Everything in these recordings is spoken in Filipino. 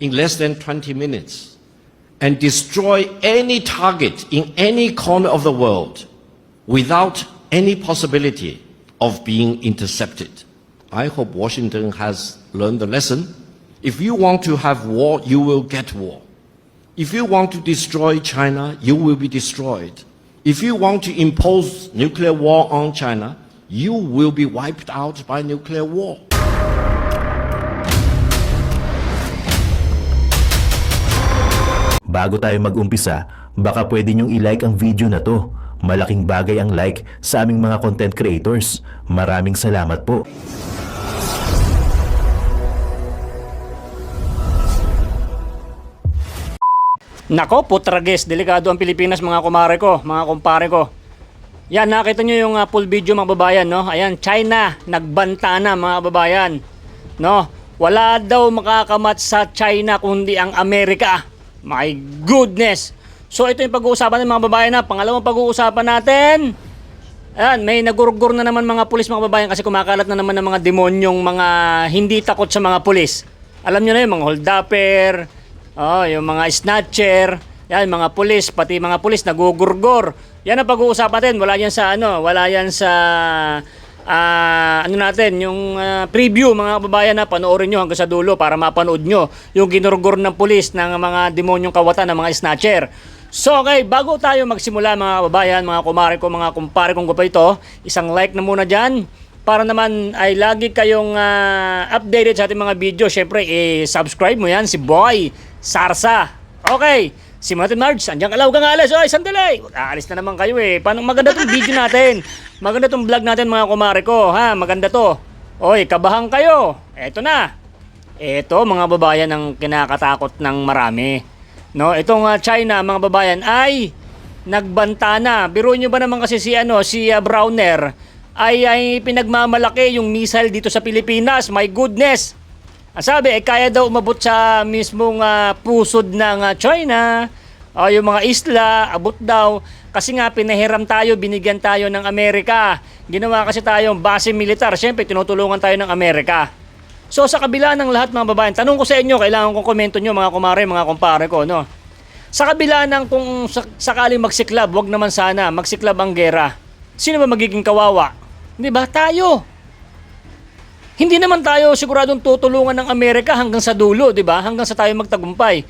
in less than 20 minutes and destroy any target in any corner of the world without any possibility of being intercepted. I hope Washington has learned the lesson. If you want to have war, you will get war. If you want to destroy China, you will be destroyed. If you want to impose nuclear war on China, you will be wiped out by nuclear war. Bago tayo mag-umpisa, baka pwede nyong i-like ang video na to. Malaking bagay ang like sa aming mga content creators. Maraming salamat po. Nako, putrages, delikado ang Pilipinas mga kumare ko, mga kumpare ko. Yan, nakita nyo yung full video mga babayan, no? Ayan, China, nagbanta na mga babayan. No? Wala daw makakamat sa China kundi ang Amerika. My goodness! So ito yung pag-uusapan ng mga babayan na. Pangalawang pag-uusapan natin. Ayan, may nagurgur na naman mga pulis mga babayan kasi kumakalat na naman ng mga demonyong mga hindi takot sa mga pulis. Alam nyo na yung mga hold-upper, yung mga snatcher, yan, mga pulis, pati mga pulis nagugurgor. Yan ang pag-uusapan natin. Wala yan sa wala yan sa yung preview mga kababayan na panoorin nyo hanggang sa dulo para mapanood nyo yung ginurgor ng pulis ng mga demonyong kawatan ng mga snatcher. So okay, bago tayo magsimula mga kababayan, mga kumare ko, mga kumpare kong gupa ito, isang like na muna dyan para naman ay lagi kayong updated sa ating mga video. Syempre, subscribe mo yan, si Boy Sarsa. Okay, simulan natin, Marge. Andiyan alaw kang alas. Oy, sandali. Aalis na naman kayo eh. Paano maganda tong video natin? Maganda tong vlog natin mga kumare ko. Ha, maganda to. Oy, kabahan kayo. Eto na. Eto mga babayan ang kinakatakot ng marami. No, itong China mga babayan ay nagbanta na. Biro nyo ba naman kasi si Browner ay pinagmamalaki yung missile dito sa Pilipinas. My goodness. Ang sabi, kaya daw umabot sa mismong pusod ng China, yung mga isla, abot daw. Kasi nga, pinahiram tayo, binigyan tayo ng Amerika. Ginawa kasi tayong base militar. Siyempre, tinutulungan tayo ng Amerika. So, sa kabila ng lahat mga babayan, tanong ko sa inyo, kailangan kong komento nyo mga kumare, mga kumpare ko, no? Sa kabila ng kung sakaling magsiklab, wag naman sana, magsiklab ang gera. Sino ba magiging kawawa? Di ba? Tayo. Hindi naman tayo siguradong tutulungan ng Amerika hanggang sa dulo, di ba? Hanggang sa tayo magtagumpay.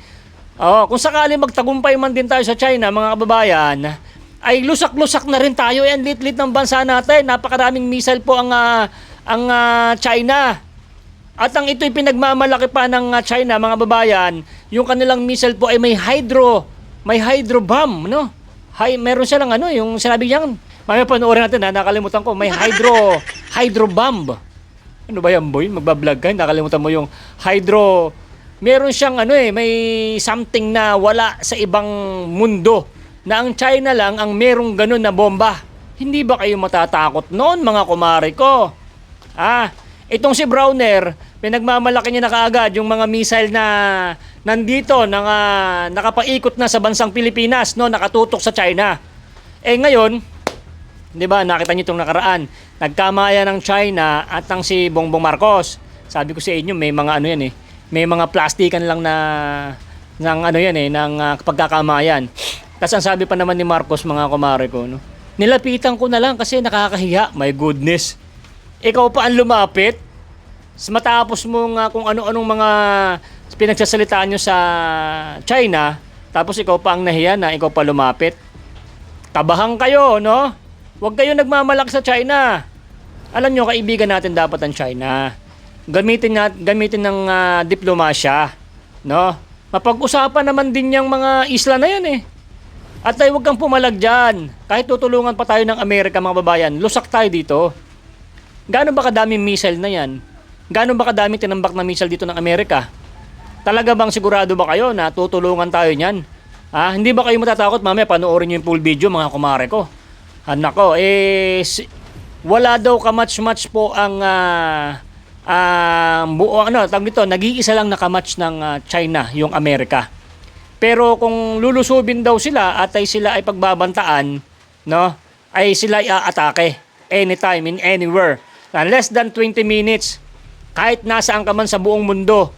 Kung sakali magtagumpay man din tayo sa China, mga kababayan, ay lusak-lusak na rin tayo. Yan, lit-lit ng bansa natin. Napakaraming missile po ang China. At ang ito'y pinagmamalaki pa ng China, mga babayan, yung kanilang missile po ay may hydro bomb, no? Meron silang yung sinabi niyan. Mamaya panoorin natin, nakalimutan ko, may hydro bomb. Ano ba yan, boy? Magbablog ka, nakalimutan mo yung hydro. Meron siyang may something na wala sa ibang mundo. Na ang China lang ang merong ganun na bomba. Hindi ba kayo matatakot noon, mga kumare ko? Itong si Browner, pinagmamalaki niya na kaagad yung mga missile na nandito, nakapaikot na sa bansang Pilipinas, no, nakatutok sa China. Ngayon, di ba, nakita niyo itong nakaraan, nagkamaya ng China at ng si Bongbong Marcos. Sabi ko sa inyo, may mga may mga plastikan lang ng pagkakamayan. Tapos ang sabi pa naman ni Marcos, mga kumare ko, no, nilapitan ko na lang kasi nakakahiya. My goodness. Ikaw pa ang lumapit. Matapos mo kung ano-anong mga pinagsasalitaan nyo sa China, tapos ikaw pa ang nahiya na ikaw pa lumapit. Tabahan kayo, no? Huwag kayo nagmamalak sa China. Alam nyo, kaibigan natin dapat ang China. Gamitin ng diplomasya, no? Mapag-usapan naman din yung mga isla na yan eh. At ay huwag kang pumalag dyan. Kahit tutulungan pa tayo ng Amerika, mga babayan, lusak tayo dito. Gaano ba kadaming missile na yan? Gaano ba kadaming tinambak na missile dito ng Amerika? Talaga bang sigurado ba kayo na tutulungan tayo niyan? Hindi ba kayo matatakot? Mamaya panoorin nyo yung full video, mga kumare ko. Nako, wala daw ka-match-match po ang tawag dito, nag-iisa lang nakamatch ng China, yung Amerika. Pero kung lulusubin daw sila at sila ay pagbabantaan, no, ay sila ay aatake anytime, in anywhere. Less than 20 minutes, kahit nasaan ka man sa buong mundo,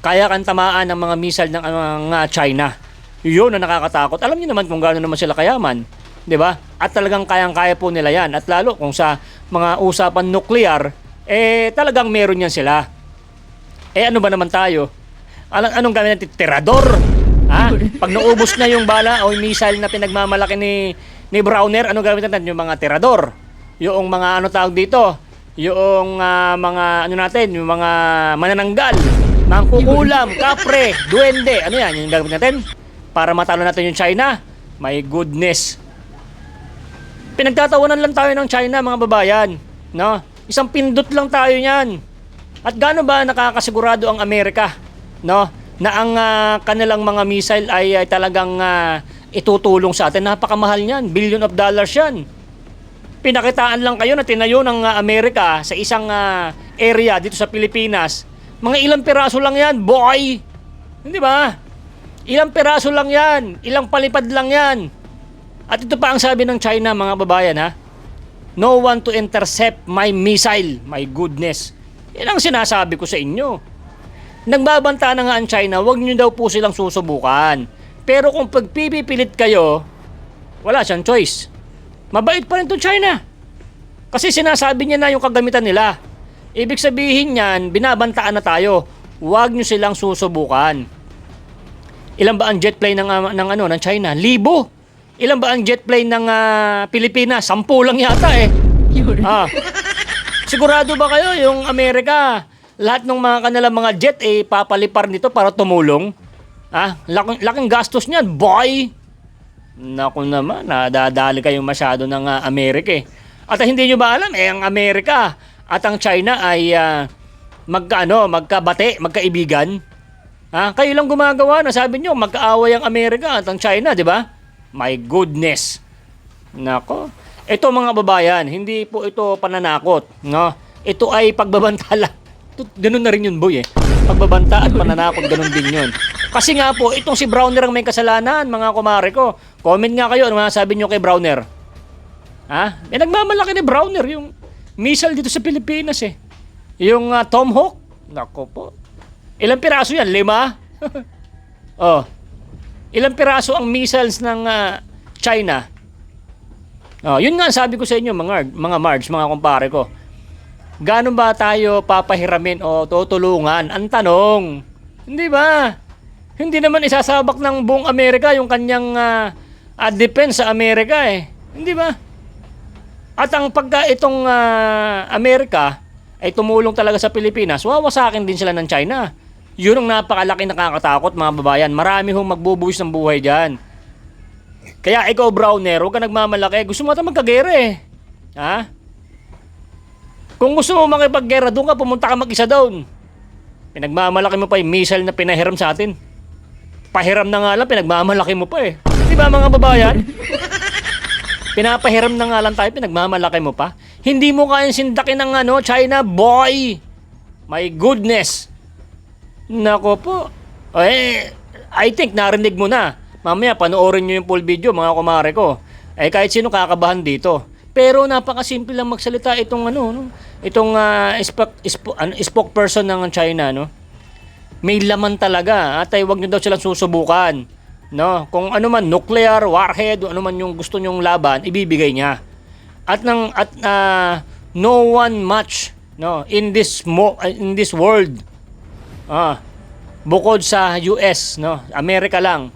kaya kang tamaan ng mga missile ng mga China. Yun ang nakakatakot. Alam niyo naman kung gaano naman sila kayaman, 'di ba? At talagang kayang-kaya po nila 'yan. At lalo kung sa mga usapan nuclear, talagang meron 'yan sila. Ano ba naman tayo? Anong gamit natin? Tirador. Ha? Pag naubos na yung bala o yung missile na pinagmamalaki ni Browner, anong gamit natin? Yung mga tirador. Yung mga ano tawag dito? Yung mga ano natin, yung mga manananggal, mangkukulam, kapre, duwende. Ano yan? Yung gamit natin? Para matalo natin yung China. My goodness. Pinagtatawanan lang tayo ng China, mga babayan. No? Isang pindot lang tayo niyan. At gaano ba nakakasigurado ang Amerika, no, na ang kanilang mga missile ay talagang itutulong sa atin? Napakamahal niyan. $billion yan. Pinakitaan lang kayo na tinayo ng Amerika sa isang area dito sa Pilipinas. Mga ilang piraso lang yan, boy. Hindi ba? Ilang piraso lang yan. Ilang palipad lang yan. At ito pa ang sabi ng China, mga babayan, ha? No one to intercept my missile. My goodness. Yan ang sinasabi ko sa inyo. Nagbabanta na nga ang China, wag nyo daw po silang susubukan. Pero kung pagpipipilit kayo, wala siyang choice. Mabait pa rin itong China. Kasi sinasabi niya na yung kagamitan nila. Ibig sabihin niyan, binabantaan na tayo. Wag nyo silang susubukan. Ilan ba ang jet plane ng China? 1,000. Ilan ba ang jet plane ng Pilipinas? 10 lang yata eh. Sigurado ba kayo yung Amerika, lahat ng mga kanilang mga jet papalipar nito para tumulong? Laking gastos niyan, boy. Naku naman, nadadali kayong masyado ng Amerika eh. At hindi nyo ba alam, ang Amerika at ang China ay magkabate, magkaibigan? Kayo lang gumagawa na sabi nyo, magkaaway ang Amerika at ang China, di ba? My goodness. Nako. Ito mga babayan, hindi po ito pananakot, no? Ito ay pagbabanta lang. Ganun na rin yun, boy eh. Pagbabanta at pananakot, ganun din yun. Kasi nga po, itong si Browner ang may kasalanan, mga kumare ko. Comment nga kayo, ano sabi nyo kay Browner? Nagmamalaki ni Browner yung missile dito sa Pilipinas eh. Yung Tomahawk. Nako po. Ilang piraso yan? 5? Ilang piraso ang missiles ng China? Yun nga sabi ko sa inyo, mga Marge, mga kumpare ko. Gaano ba tayo papahiramin o tutulungan? Ang tanong. Hindi ba? Hindi naman isasabak ng buong Amerika yung kanyang defense sa Amerika eh. Hindi ba? At ang pagka itong Amerika ay tumulong talaga sa Pilipinas, wawasakin din sila ng China. Yun ang napakalaki nakakatakot, mga babayan. Marami hong magbubuwis ng buhay dyan. Kaya ikaw, Browner, huwag ka nagmamalaki. Gusto mo ata magkagera eh. Kung gusto mo makipaggera, doon ka, pumunta ka mag-isa doon. Pinagmamalaki mo pa yung missile na pinahiram sa atin. Pahiram na nga lang, pinagmamalaki mo pa eh. Di ba mga babayan? Pinapahiram na nga lang tayo, pinagmamalaki mo pa. Hindi mo kayang sindakin ng China, boy! My goodness! Nako po. I think narinig mo na. Mamaya panoorin nyo yung full video, mga kumare ko. Kahit sino kakabahan dito. Pero napakasimple lang magsalita itong spokesperson ng China, no? May laman talaga at wag nyo daw silang susubukan, no? Kung ano man nuclear warhead o ano man yung gusto nyong laban, ibibigay niya. At no one match, no, in this world. Bukod sa US, no, Amerika lang.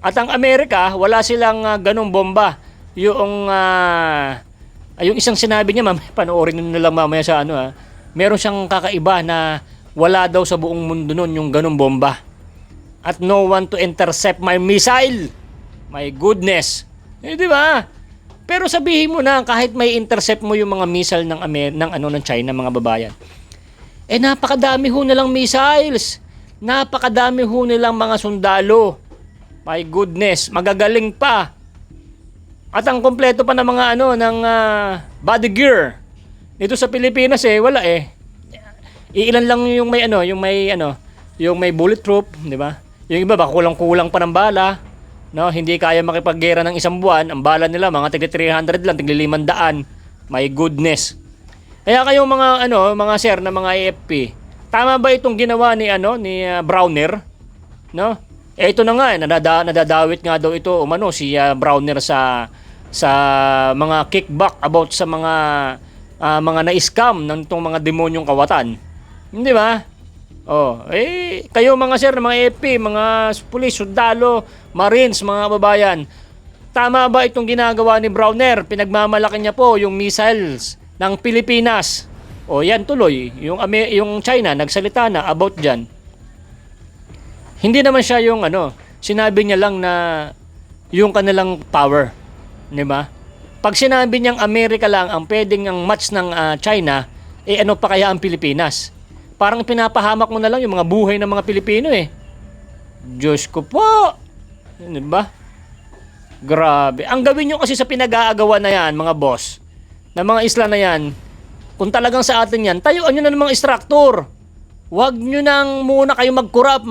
At ang Amerika, wala silang ganong bomba. Yung isang sinabi niya, panoorin niyo na lang mamaya sa meron siyang kakaiba na wala daw sa buong mundo nun yung ganong bomba. At no one to intercept my missile. My goodness. Di ba? Pero sabihin mo na, kahit may intercept mo yung mga missile ng China, mga babayan. Napakadami ho nilang missiles. Napakadami ho nilang mga sundalo. My goodness, magagaling pa. At ang kompleto pa ng mga body gear. Dito sa Pilipinas wala eh. Iilan lang yung may bulletproof, di ba? Yung iba baka kulang-kulang pa ng bala, no? Hindi kaya makipaggera ng isang buwan. Ang bala nila mga tigli 300 lang, tigli 500. My goodness. Kaya kayong mga sir na mga AFP, Tama ba itong ginawa ni Browner, no? Ito na nga nadadawit nga daw ito si Browner sa mga kickback about sa mga na-scam ng itong mga demonyong kawatan. Hindi ba? Kayo mga sir, mga EP, mga pulis, sundalo, marines, mga babayan, tama ba itong ginagawa ni Browner? Pinagmamalaki niya po yung missiles ng Pilipinas. Yan tuloy, yung China nagsalita na about dyan. Hindi naman siya yung sinabi niya lang na yung kanilang power, di ba? Pag sinabi niyang Amerika lang ang pwedeng ang match ng China, ano pa kaya ang Pilipinas? Parang pinapahamak mo na lang yung mga buhay ng mga Pilipino eh. Diyos ko po. Di ba? Grabe. Ang gawin nyo kasi sa pinag-aagawa na yan, mga boss, na mga isla na yan, kung talagang sa atin yan, tayuan nyo na ng mga instructor. Huwag nyo nang muna kayo mag-corrupt,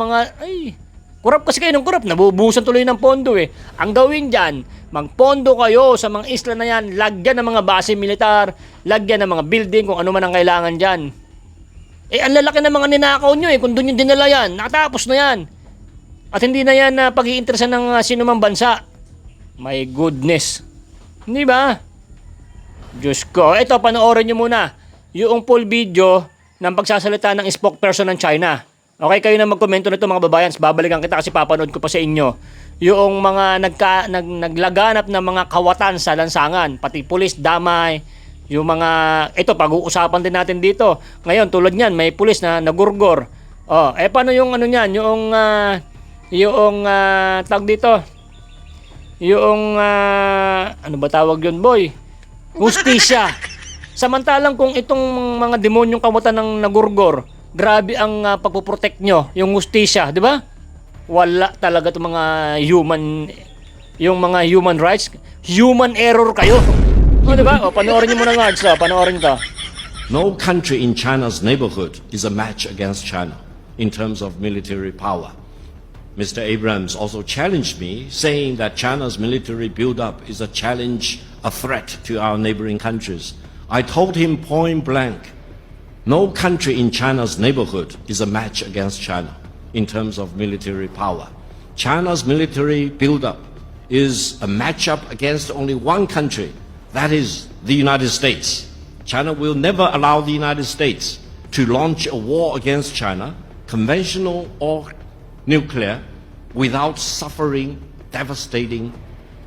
corrupt kasi kayo ng corrupt, nabubusan tuloy ng pondo eh. Ang gawin dyan, magpondo kayo sa mga isla na yan, lagyan ng mga base militar, lagyan ng mga building, kung ano man ang kailangan dyan. Ang lalaki ng mga ninakaw nyo kung doon yung dinala yan, nakatapos na yan. At hindi na yan pag-iinteresan ng sinumang bansa. My goodness. Hindi ba? Diyos ko. Ito, panoorin nyo muna yung full video ng pagsasalita ng spokesperson ng China. Okay, kayo na magkomento nito mga babayans. Babalikan kita kasi papanood ko pa sa inyo. Yung mga naglaganap na mga kawatan sa lansangan, pati pulis, damay, yung mga, ito, pag-uusapan din natin dito. Ngayon, tulad niyan, may pulis na nagurgor. Paano yung niyan? Tawag dito? Ano ba tawag yun, boy? Hustisya. Samantalang kung itong mga demonyong kawatan ng nagurgor, grabe ang pagpoprotect nyo, yung hustisya, di ba? Wala talaga itong mga human rights. Human error kayo. Di ba? Panoorin nyo muna nga, panoorin to. No country in China's neighborhood is a match against China in terms of military power. Mr. Abrams also challenged me, saying that China's military buildup is a challenge, a threat to our neighboring countries. I told him point blank, no country in China's neighborhood is a match against China in terms of military power. China's military buildup is a matchup against only one country, that is the United States. China will never allow the United States to launch a war against China, conventional or nuclear, without suffering devastating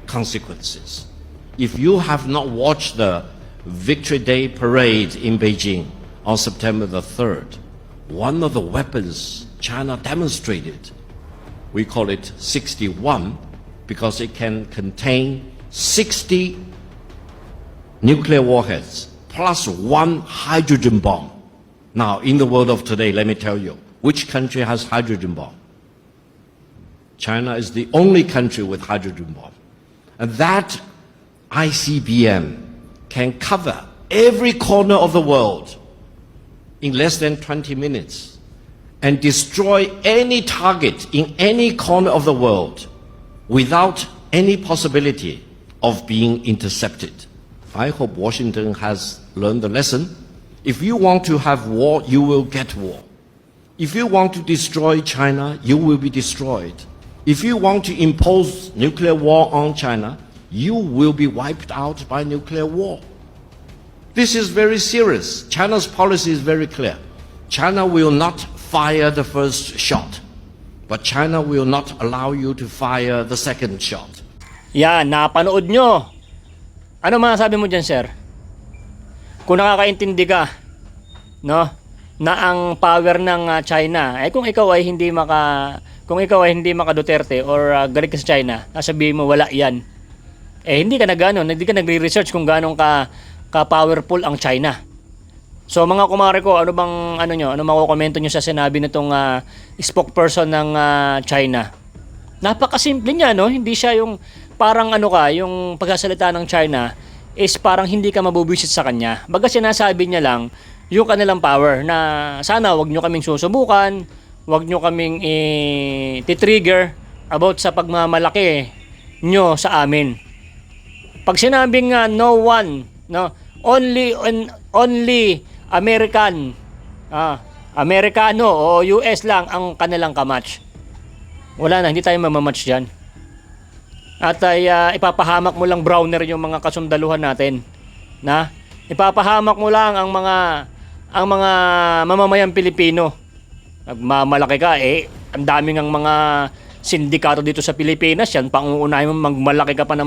consequences. If you have not watched the Victory Day parade in Beijing on September the 3rd, one of the weapons China demonstrated, we call it 61 because it can contain 60 nuclear warheads plus one hydrogen bomb. Now, in the world of today, let me tell you, which country has hydrogen bomb? China is the only country with hydrogen bomb. And that ICBM can cover every corner of the world in less than 20 minutes and destroy any target in any corner of the world without any possibility of being intercepted. I hope Washington has learned the lesson. If you want to have war, you will get war. If you want to destroy China, you will be destroyed. If you want to impose nuclear war on China, you will be wiped out by nuclear war. This is very serious. China's policy is very clear. China will not fire the first shot, but China will not allow you to fire the second shot. Yan, napanood nyo. Ano masasabi mo dyan, sir? Kung nakakaintindi ka, no, na ang power ng China, kung ikaw ay hindi maka Duterte or galing ka sa China, sabihin mo wala yan. Hindi ka hindi ka nagre-research kung gaano ka-powerful ang China. So mga kumare ko, ano makukomento nyo sa sinabi nitong spokesperson ng China? Napakasimple niya, no? Hindi siya yung parang yung pagsasalita ng China is parang hindi ka mabubisit sa kanya. Baga sinasabi niya lang yung kanilang power na sana wag nyo kaming susubukan, wag nyo kaming titrigger about sa pagmamalaki nyo sa amin. Pag sinabing no one, no, only American, Amerikano o US lang ang kanilang kamatch. Wala na, hindi tayo mamamatch dyan. At ay ipapahamak mo lang Browner yung mga kasundaluhan natin. Na? Ipapahamak mo lang ang mga mamamayang Pilipino. Nagmamalaki ka ang daming ang mga sindikato dito sa Pilipinas, yan panguunahin mo magmalaki ka pa ng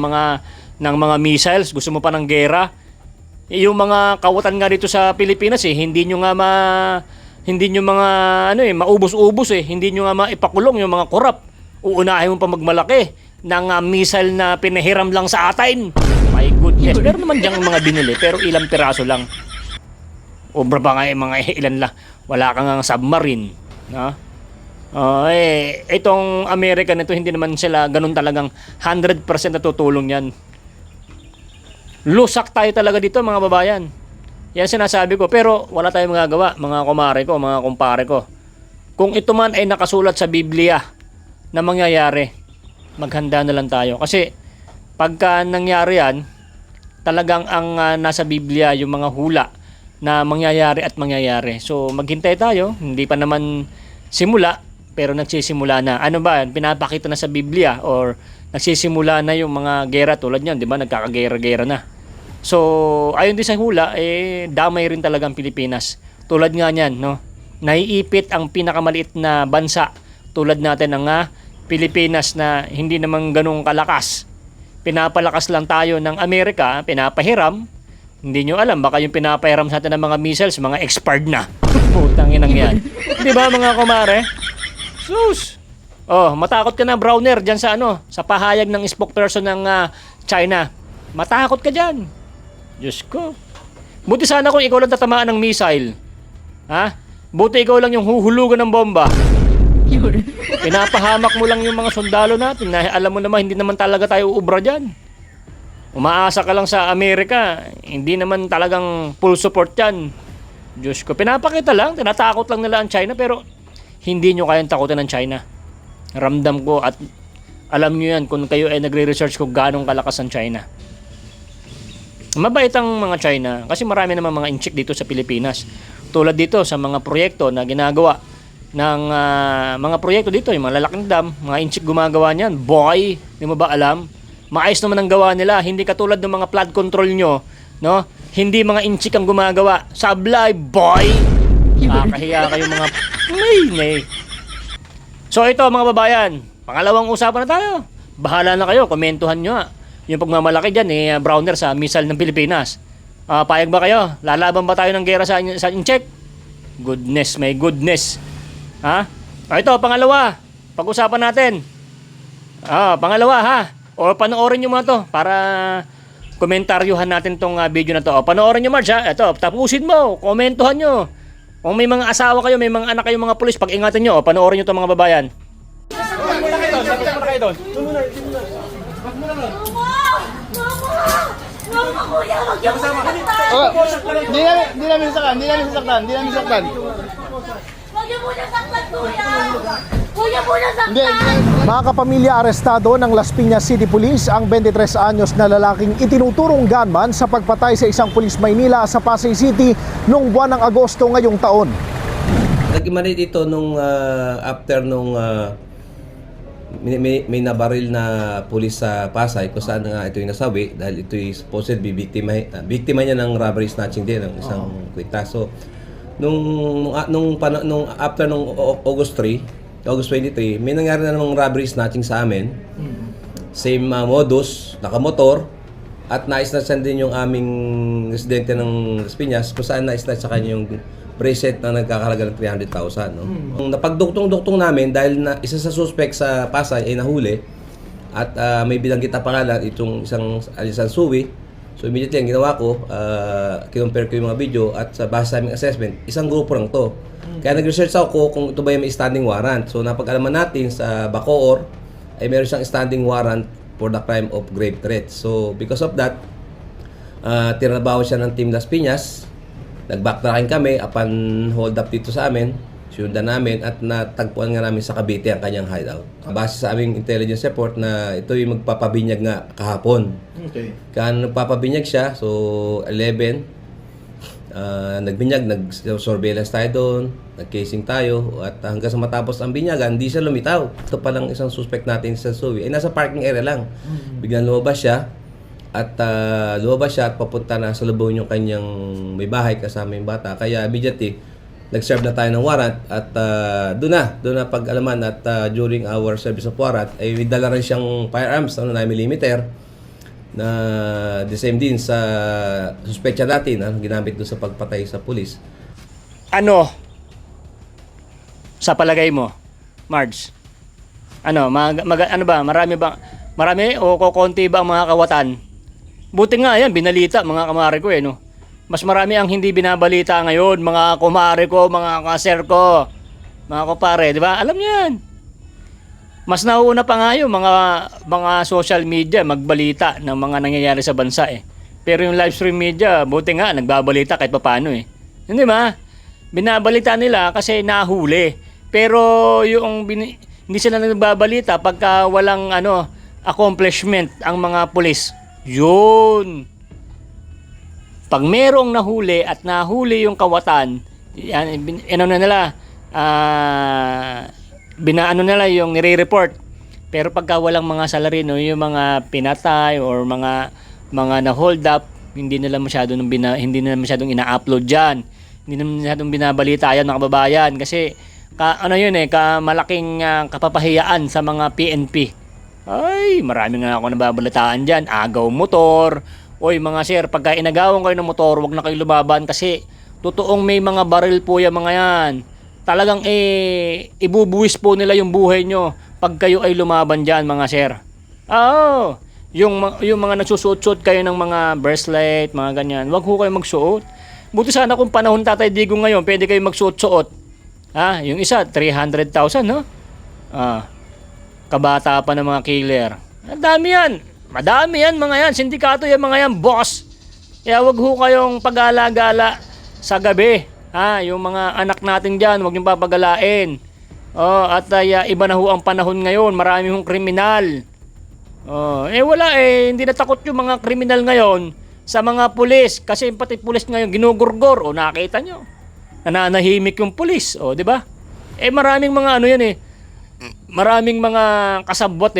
mga missiles, gusto mo pa ng gera. Yung mga kawatan nga dito sa Pilipinas hindi nyo mga maubos-ubos hindi nyo nga maipakulong yung mga korap. Uunahin mo pa magmalaki ng missile na pinahiram lang sa atin. My goodness. Pero naman diyang mga binili, pero ilang piraso lang. Obra pa nga mga ilan lang. Wala kang submarine. Na? Itong Amerika nito, hindi naman sila ganun talagang 100% natutulong yan. Lusak tayo talaga dito mga babayan. Yan sinasabi ko. Pero wala tayong magagawa, mga kumare ko, mga kumpare ko. Kung ito man ay nakasulat sa Biblia na mangyayari, maghanda na lang tayo. Kasi pagka nangyari yan, talagang ang nasa Biblia yung mga hula na mangyayari at mangyayari. So maghintay tayo, hindi pa naman simula, pero nagsisimula na. Ano ba? Pinapakita na sa Biblia or nagsisimula na yung mga gera tulad niyan, 'di ba? Nagkakagera-gera na. So ayon din sa hula, damay rin talaga ang Pilipinas. Tulad nga niyan, no? Naiipit ang pinakamaliit na bansa tulad natin ng Pilipinas na hindi naman ganung kalakas. Pinapalakas lang tayo ng Amerika, pinapahiram. Hindi nyo alam, baka yung pinapahiram sa atin ng mga missiles, mga expired na. Putang inang yan. Di ba mga kumare? Sus! Matakot ka na, Browner, dyan sa sa pahayag ng spokesperson ng China. Matakot ka dyan. Diyos ko. Buti sana kung ikaw lang tatamaan ng missile. Ha? Buti ikaw lang yung huhulugan ng bomba. Pinapahamak mo lang yung mga sundalo natin na alam mo naman hindi naman talaga tayo uubra dyan. Umaasa ka lang sa Amerika, hindi naman talagang full support yan. Diyos ko, pinapakita lang, tinatakot lang nila ang China pero hindi nyo kayang takutin ng China. Ramdam ko at alam nyo yan kung kayo ay nagre-research kung ganong kalakas ang China. Mabait ang mga China kasi marami naman mga inchik dito sa Pilipinas. Tulad dito sa mga proyekto na ginagawa ng mga proyekto dito, yung mga lalaking dam, mga inchik gumagawa niyan. Boy, di mo ba alam? Maayos naman ang gawa nila, hindi katulad ng mga flood control nyo, no? Hindi mga inchik ang gumagawa. Sablay, boy! Kahiya kayo mga nay. So ito mga babayan, pangalawang usapan na tayo. Bahala na kayo, komentuhan nyo yung pagmamalaki dyan Browner sa missile ng Pilipinas. Payag ba kayo? Lalaban ba tayo ng gera sa inchik? Goodness, may goodness. Ha? Ito, pangalawa. Pag-usapan natin. Pangalawa ha. O panoorin nyo mga to para komentaryuhan natin tong video na to. O panoorin nyo Marge ha. Ito, tapusin mo. Komentuhan nyo. Kung may mga asawa kayo, may mga anak kayo, mga pulis, pag-ingatan nyo. O panoorin nyo to mga babayan. Hindi namin saktan. Huwag niyo muna saktan, kuya! Huwag niyo muna saktan! Mga kapamilya, arestado ng Las Piñas City Police ang 23 anyos na lalaking itinuturong gunman sa pagpatay sa isang pulis Maynila sa Pasay City noong buwan ng Agosto ngayong taon. Nag-imanay dito nung after nung may nabaril na pulis sa Pasay kung saan nga ito yung nasawi dahil ito yung supposedly biktima niya ng robbery snatching din ng isang kwita. So nung after nung August 23, may nangyari na namang robbery snatching sa amin. Same modus, nakamotor, at na-snatchan din yung aming residente ng Las Piñas kung saan na-snatch sa kanya yung bracelet na nagkakahalaga ng 300,000. No? Napagduktong-duktong namin dahil na isa sa suspect sa Pasay ay nahuli at may bilanggit na pangalan itong isang alisan suwi. So immediately ang ginawa ko, kinumpare ko yung mga video at sa base sa aming assessment, isang grupo lang to. Kaya nag-research ako kung ito ba yung may standing warrant. So napag-alaman natin sa Bacoor ay meron siyang standing warrant for the crime of grave threat. So because of that, tinabaho siya ng Team Las Piñas. Nag-backtracking kami upon hold up dito sa amin. Sinundan namin at natagpuan nga namin sa Cavite ang kanyang hideout. Base sa aming intelligence report na ito yung magpapabinyag nga kahapon. Okay. Kaya nagpapabinyag siya, so 11, nagbinyag, nag-surveillance tayo doon, nag-casing tayo, at hanggang sa matapos ang binyagan, hindi siya lumitaw. Ito palang isang suspect natin sa Suwi, ay nasa parking area lang. Biglang lumabas siya, at papunta na sa lubong yung kanyang may bahay kasama yung bata. Kaya immediately, nag-serve na tayo ng warrant, at doon na pag-alaman, at during our service of warrant, ay may dala rin siyang firearms, 9mm, na the same din sa suspectya natin, ginamit doon sa pagpatay sa pulis. Ano? Sa palagay mo, Marge? Ano, ano ba? Marami o kokonti ba ang mga kawatan? Buti nga yan, binalita mga kamare ko no? Mas marami ang hindi binabalita ngayon, mga kumare ko, mga kaser ko, mga kupare, di ba? Alam niyo yan. Mas nauuna pa nga yung mga social media magbalita ng mga nangyayari sa bansa Pero yung live stream media, buti nga nagbabalita kahit papaano Hindi ba? Binabalita nila kasi nahuli. Pero yung hindi sila nagbabalita pagka walang accomplishment ang mga pulis. Yun. Pag merong nahuli at nahuli yung kawatan, binaano nila yung nire-report. Pero pagka walang mga salarino, yung mga pinatay or mga na hold up, hindi nila masyadong ina-upload diyan. Hindi nila masyadong binabalita yan mga kababayan kasi malaking kapapahiyaan sa mga PNP. Ay, marami nga ako nababalitaan diyan. Agaw motor. Oy mga sir, pagka inagawan kayo ng motor, wag na kayo lumaban kasi totoong may mga baril po yung mga yan. Talagang ibubuwis po nila yung buhay nyo pag kayo ay lumaban dyan mga sir. Oo, yung mga nagsusuot-suot kayo ng mga bracelet, mga ganyan, wag ho kayo magsuot. Buti sana kung panahon Tatay Digong ngayon, pwede kayo magsuot-suot. Yung isa, 300,000 no? Kabata pa ng mga killer. Ang dami yan. Madami yan mga yan. Sindikato yan mga yan, boss. Kaya wag ho kayong pag-alagala sa gabi. Yung mga anak natin dyan, huwag niyong papagalain. Iba na ho ang panahon ngayon. Marami hong kriminal. Hindi natakot yung mga kriminal ngayon sa mga pulis. Kasi pati pulis ngayon ginugurgor. Nakita nyo. Nananahimik yung pulis. Di ba? Maraming mga maraming mga kasabwat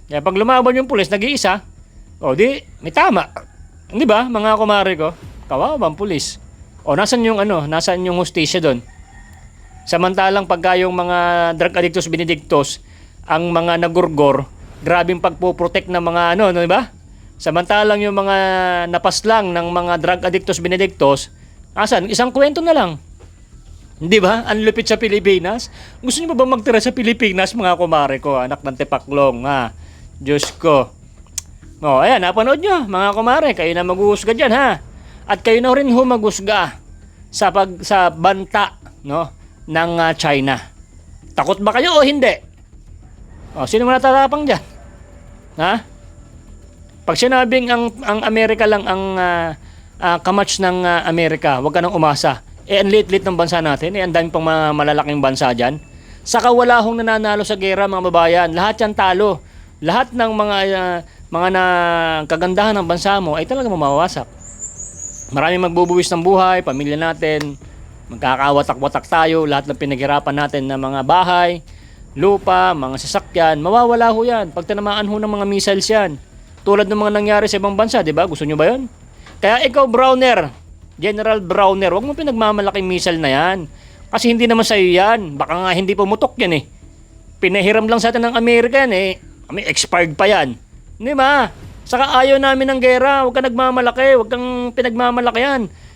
Kaya pag lumaban yung pulis, nag-iisa. May tama. Di ba, mga kumare ko? Kawawa ang pulis. Nasaan yung hustisya doon? Samantalang pagka yung mga drug addictos benedictos, ang mga nagurgor, grabing pagpo-protect ng mga di ba? Samantalang yung mga napaslang ng mga drug addictos benedictos, isang kwento na lang. Hindi ba? Ang lupit sa Pilipinas. Gusto niyo ba magtira sa Pilipinas, mga kumare ko, anak ng tepaklong, Diyos ko. Ayan, napanood nyo, mga kumare, kayo na mag-uusga dyan, At kayo na rin humagusga sa banta ng China. Takot ba kayo o hindi? Sino mo natatapang dyan? Pag sinabing ang Amerika lang ang kamatch ng Amerika, huwag ka nang umasa. Ang lit-lit ng bansa natin, ang dami pang mga malalaking bansa dyan. Saka wala hong nananalo sa gera, mga babayan. Lahat yan talo. Lahat ng mga kagandahan ng bansa mo ay talaga mawawasak. Maraming magbubuwis ng buhay, pamilya natin, magkakawatak-watak tayo, lahat ng pinaghirapan natin na mga bahay, lupa, mga sasakyan, mawawala ho yan. Pag tinamaan ho ng mga missiles yan. Tulad ng mga nangyari sa ibang bansa, di ba? Gusto nyo ba yun? Kaya ikaw, Browner, General Browner, huwag mo pinagmamalaking missile na yan. Kasi hindi naman sa'yo yan. Baka nga hindi pumutok yan Pinahiram lang sa atin ng Amerika yan Kami expired pa yan. Di ba? Saka ayaw namin ng gera, huwag kang nagmamalaki, huwag kang pinagmamalaki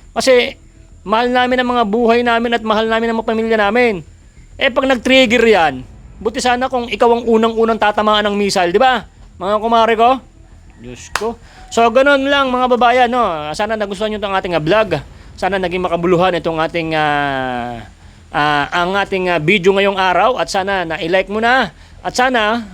Kasi mahal namin ang mga buhay namin at mahal namin ang mga pamilya namin. Pag nag-trigger yan, buti sana kung ikaw ang unang-unang tatamaan ng missile, di ba? Mga kumare ko? Diyos ko. So, ganun lang mga babayan, Sana nagustuhan nyo itong ating vlog. Sana naging makabuluhan itong ating video ngayong araw at sana na-like mo na. At sana,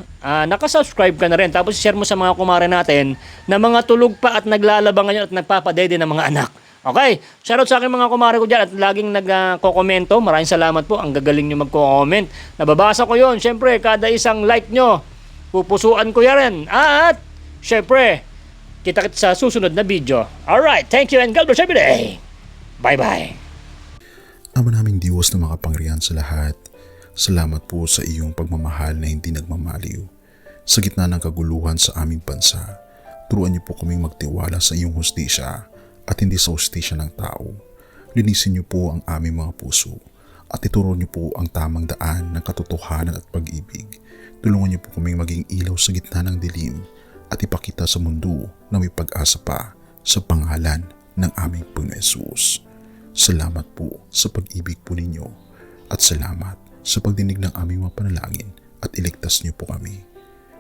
nakasubscribe ka na rin. Tapos share mo sa mga kumare natin na mga tulog pa at naglalabang ngayon at nagpapadede ng mga anak. Okay? Shoutout sa akin mga kumare ko dyan at laging nagko-komento. Maraming salamat po. Ang gagaling nyo magko-comment. Nababasa ko yon. Siyempre, kada isang like nyo, pupusuan ko yan. At, siyempre, kita-kits sa susunod na video. Alright, thank you and God bless every day. Bye-bye! Ama naming Diyos na makapangyarihan sa lahat, salamat po sa iyong pagmamahal na hindi nagmamaliw. Sa gitna ng kaguluhan sa aming bansa, turuan niyo po kaming magtiwala sa iyong hustisya at hindi sa hustisya ng tao. Linisin niyo po ang aming mga puso at ituro niyo po ang tamang daan ng katotohanan at pag-ibig. Tulungan niyo po kaming maging ilaw sa gitna ng dilim at ipakita sa mundo na may pag-asa pa sa pangalan ng aming Panginoon Hesus. Salamat po sa pag-ibig po ninyo at salamat sa pagdinig ng aming mga panalangin at iligtas niyo po kami.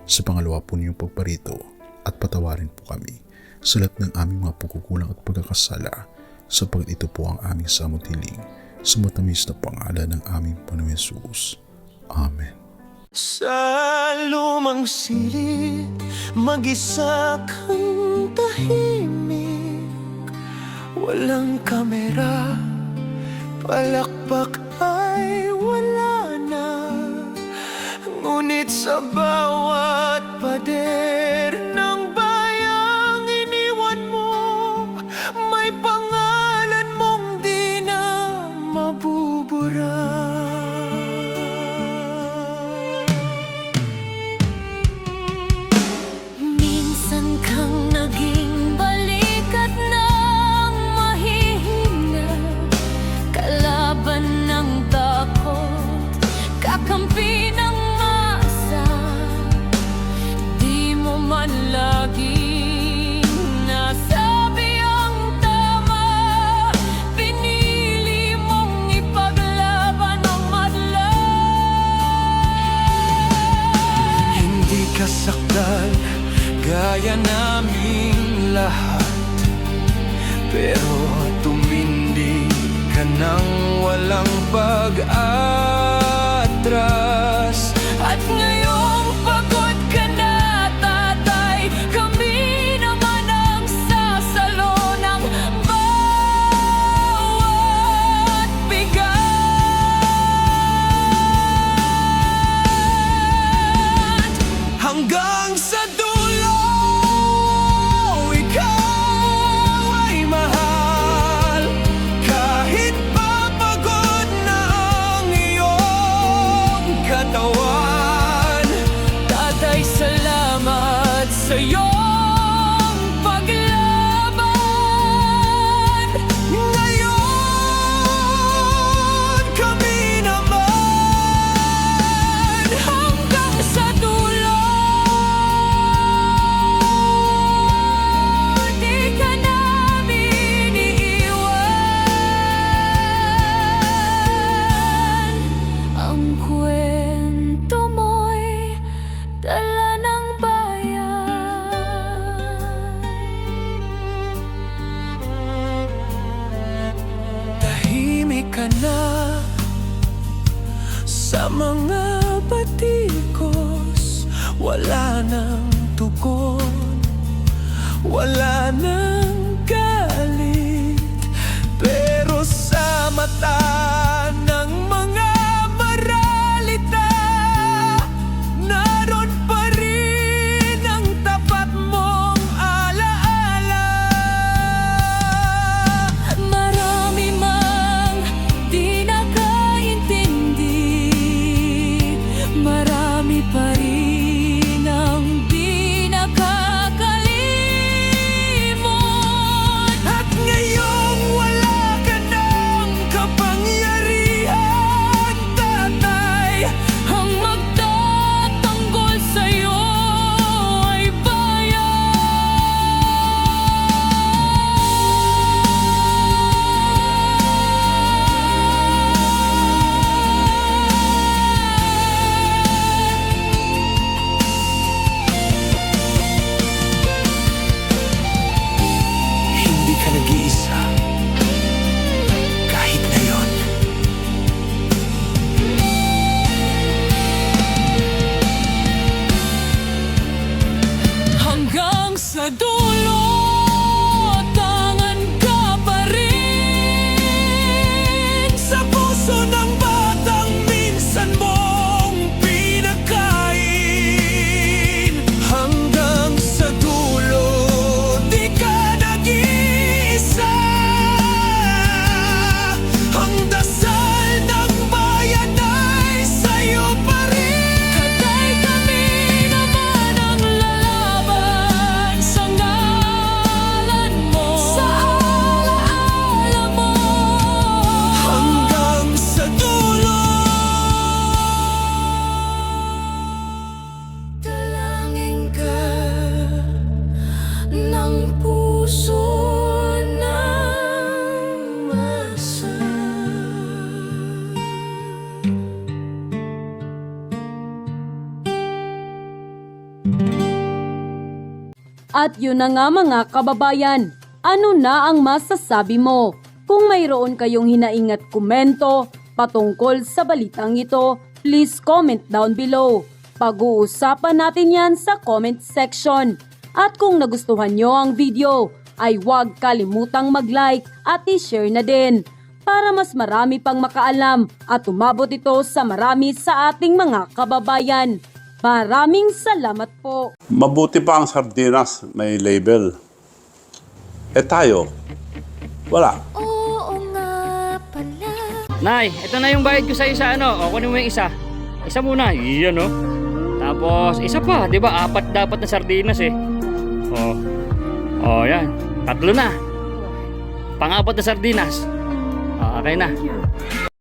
Sa pangalawa po niyong pagparito at patawarin po kami sa lahat ng aming mga pagkukulang at pagkakasala sapagkat ito po ang aming samutiling sa matamis na pangalan ng aming Panginoon Hesus. Amen. Sa lumang silid, mag-isa kang tahimik. Walang kamera, palakpak ay wala na. Ngunit sa bawat pader ng bayang iniwan mo, may pangalan mong di na mabubura. Minsan kang naging balikat ng mahihina, kalaban ng takot, kakampi ng masa. Di mo man laging nasabi ang tama, pinili mong ipaglaban ang madla. Hindi ka sakdal gaya naming lahat, pero tumindi ka nang walang pag-atras. At ngayong pagod ka na, tatay, kami naman ang sasalo ng bawat bigat. Hanggang sa dulo, ikaw ay mahal. Kahit papagod na ang iyong katawan, tatay, salamat sa iyong paglaban. Ngayon, kami naman hanggang sa dulo. Di ka namin iiwan. Ang kwento mo'y dala ng bayan. Tahimik ka na sa mga batikos, wala nang tugon, wala nang galit, pero sa mata ng mga maralita, naroon pa rin ang tapat mong alaala. Marami mang di nakaintindi, marami pa rin ang di nakakalimot. At ngayong wala ka ng kapangyarihan, tatay, Ang magtatanggol sa'yo ay hindi ka nag-iisa kahit ngayon. hanggang sa dulo, tangan ka pa rin. Sa puso ng batang minsan mong pinakain, hanggang sa dulo, di ka nag-iisa. At yun na nga mga kababayan, ano na ang masasabi mo? Kung mayroon kayong hinaing at komento patungkol sa balitang ito, please comment down below. Pag-uusapan natin yan sa comment section. At kung nagustuhan nyo ang video, ay huwag kalimutang mag-like at i-share na din para mas marami pang makaalam at umabot ito sa marami sa ating mga kababayan. Maraming salamat po. Mabuti pa ang sardinas, may label. Eh tayo, wala. Oo nga pala. Nay, ito na yung bayad ko sa isa, ano? O, kunin mo yung isa. Isa muna, iyan, no? Tapos, isa pa, di ba? 4 dapat na sardinas, eh. Yan. 3 na. Pang-4 na sardinas. Okay na.